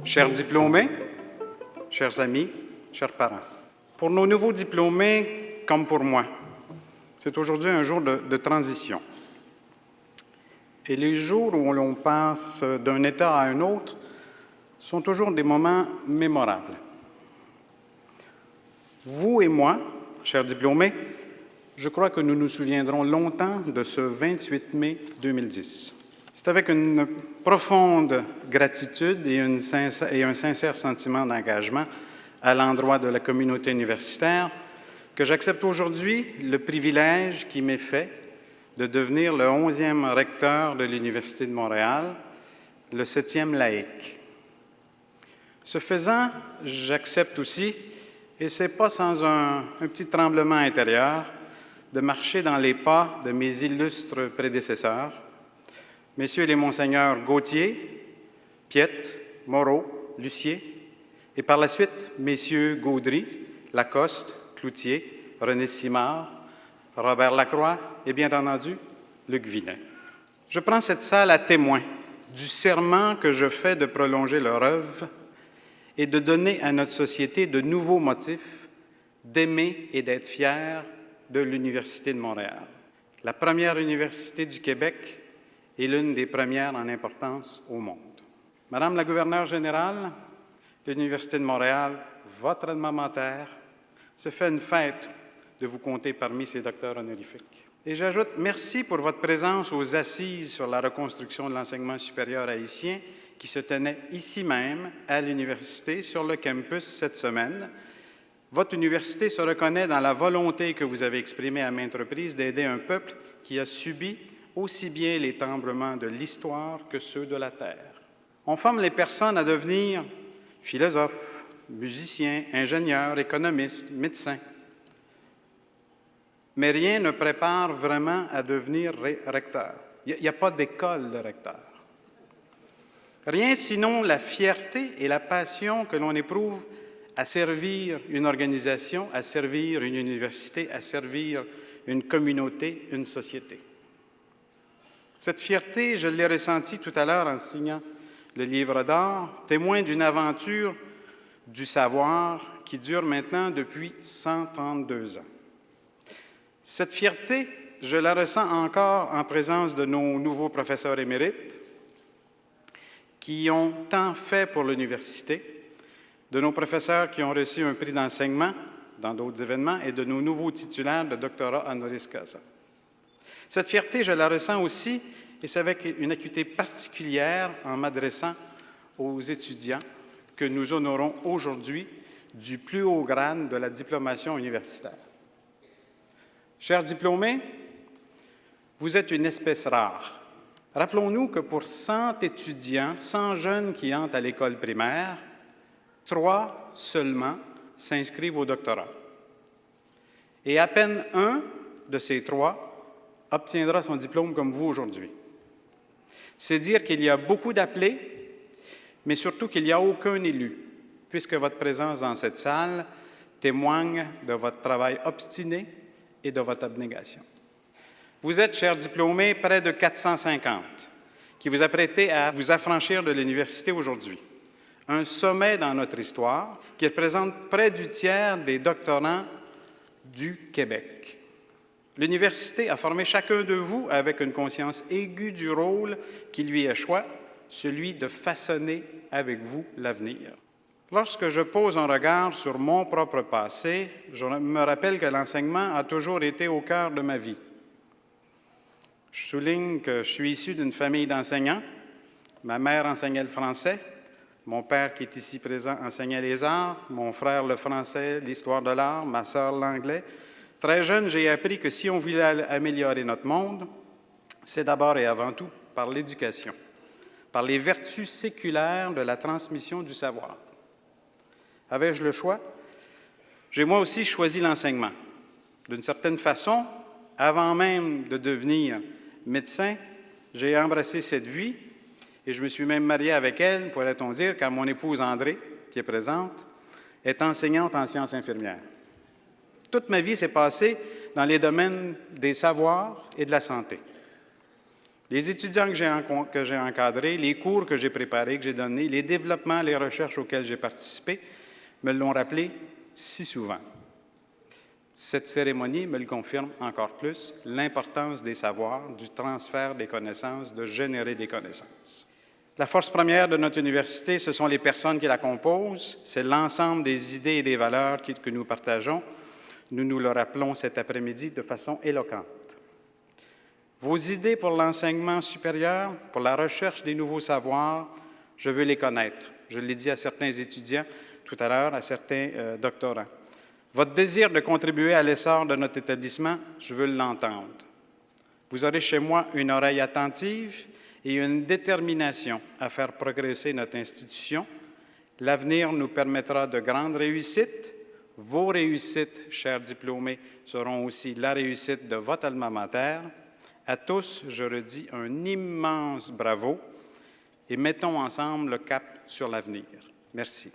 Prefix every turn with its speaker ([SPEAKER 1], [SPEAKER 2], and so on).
[SPEAKER 1] Chers diplômés, chers amis, chers parents, pour nos nouveaux diplômés, comme pour moi, c'est aujourd'hui un jour de transition. Et les jours où l'on passe d'un état à un autre sont toujours des moments mémorables. Vous et moi, chers diplômés, je crois que nous nous souviendrons longtemps de ce 28 mai 2010. C'est avec une profonde gratitude et un sincère sentiment d'engagement à l'endroit de la communauté universitaire que j'accepte aujourd'hui le privilège qui m'est fait de devenir le 11e recteur de l'Université de Montréal, le 7e laïque. Ce faisant, j'accepte aussi, et ce n'est pas sans un petit tremblement intérieur, de marcher dans les pas de mes illustres prédécesseurs, messieurs les monseigneurs Gauthier, Piette, Moreau, Lucier, et par la suite, messieurs Gaudry, Lacoste, Cloutier, René Simard, Robert Lacroix et bien entendu, Luc Vinet. Je prends cette salle à témoin du serment que je fais de prolonger leur œuvre et de donner à notre société de nouveaux motifs d'aimer et d'être fiers de l'Université de Montréal. La première université du Québec et l'une des premières en importance au monde. Madame la gouverneure générale, l'Université de Montréal, votre alma mater, se fait une fête de vous compter parmi ses docteurs honorifiques. Et j'ajoute merci pour votre présence aux assises sur la reconstruction de l'enseignement supérieur haïtien qui se tenaient ici même, à l'université, sur le campus cette semaine. Votre université se reconnaît dans la volonté que vous avez exprimée à maintes reprises d'aider un peuple qui a subi aussi bien les tremblements de l'histoire que ceux de la terre. On forme les personnes à devenir philosophes, musiciens, ingénieurs, économistes, médecins. Mais rien ne prépare vraiment à devenir recteur. Il n'y a pas d'école de recteur. Rien sinon la fierté et la passion que l'on éprouve à servir une organisation, à servir une université, à servir une communauté, une société. Cette fierté, je l'ai ressentie tout à l'heure en signant le livre d'or, témoin d'une aventure du savoir qui dure maintenant depuis 132 ans. Cette fierté, je la ressens encore en présence de nos nouveaux professeurs émérites qui ont tant fait pour l'université, de nos professeurs qui ont reçu un prix d'enseignement dans d'autres événements et de nos nouveaux titulaires de doctorat honoris causa. Cette fierté, je la ressens aussi, et c'est avec une acuité particulière en m'adressant aux étudiants que nous honorons aujourd'hui du plus haut grade de la diplomation universitaire. Chers diplômés, vous êtes une espèce rare. Rappelons-nous que pour 100 étudiants, 100 jeunes qui entrent à l'école primaire, 3 seulement s'inscrivent au doctorat. Et à peine un de ces 3 obtiendra son diplôme comme vous aujourd'hui. C'est dire qu'il y a beaucoup d'appelés, mais surtout qu'il n'y a aucun élu, puisque votre présence dans cette salle témoigne de votre travail obstiné et de votre abnégation. Vous êtes, chers diplômés, près de 450 qui vous apprêtez à vous affranchir de l'université aujourd'hui. Un sommet dans notre histoire qui représente près du tiers des doctorants du Québec. L'université a formé chacun de vous avec une conscience aiguë du rôle qui lui échoit, celui de façonner avec vous l'avenir. Lorsque je pose un regard sur mon propre passé, je me rappelle que l'enseignement a toujours été au cœur de ma vie. Je souligne que je suis issu d'une famille d'enseignants. Ma mère enseignait le français. Mon père, qui est ici présent, enseignait les arts. Mon frère, le français, l'histoire de l'art. Ma sœur, l'anglais. Très jeune, j'ai appris que si on voulait améliorer notre monde, c'est d'abord et avant tout par l'éducation, par les vertus séculaires de la transmission du savoir. Avais-je le choix? J'ai moi aussi choisi l'enseignement. D'une certaine façon, avant même de devenir médecin, j'ai embrassé cette vie et je me suis même marié avec elle, pourrait-on dire, car mon épouse André, qui est présente, est enseignante en sciences infirmières. Toute ma vie s'est passée dans les domaines des savoirs et de la santé. Les étudiants que j'ai encadrés, les cours que j'ai préparés, que j'ai donnés, les développements, les recherches auxquelles j'ai participé me l'ont rappelé si souvent. Cette cérémonie me le confirme encore plus, l'importance des savoirs, du transfert des connaissances, de générer des connaissances. La force première de notre université, ce sont les personnes qui la composent, c'est l'ensemble des idées et des valeurs que nous partageons. Nous nous le rappelons cet après-midi de façon éloquente. Vos idées pour l'enseignement supérieur, pour la recherche des nouveaux savoirs, je veux les connaître. Je l'ai dit à certains étudiants tout à l'heure, à certains doctorants. Votre désir de contribuer à l'essor de notre établissement, je veux l'entendre. Vous aurez chez moi une oreille attentive et une détermination à faire progresser notre institution. L'avenir nous permettra de grandes réussites. Vos réussites, chers diplômés, seront aussi la réussite de votre alma mater. À tous, je redis un immense bravo et mettons ensemble le cap sur l'avenir. Merci.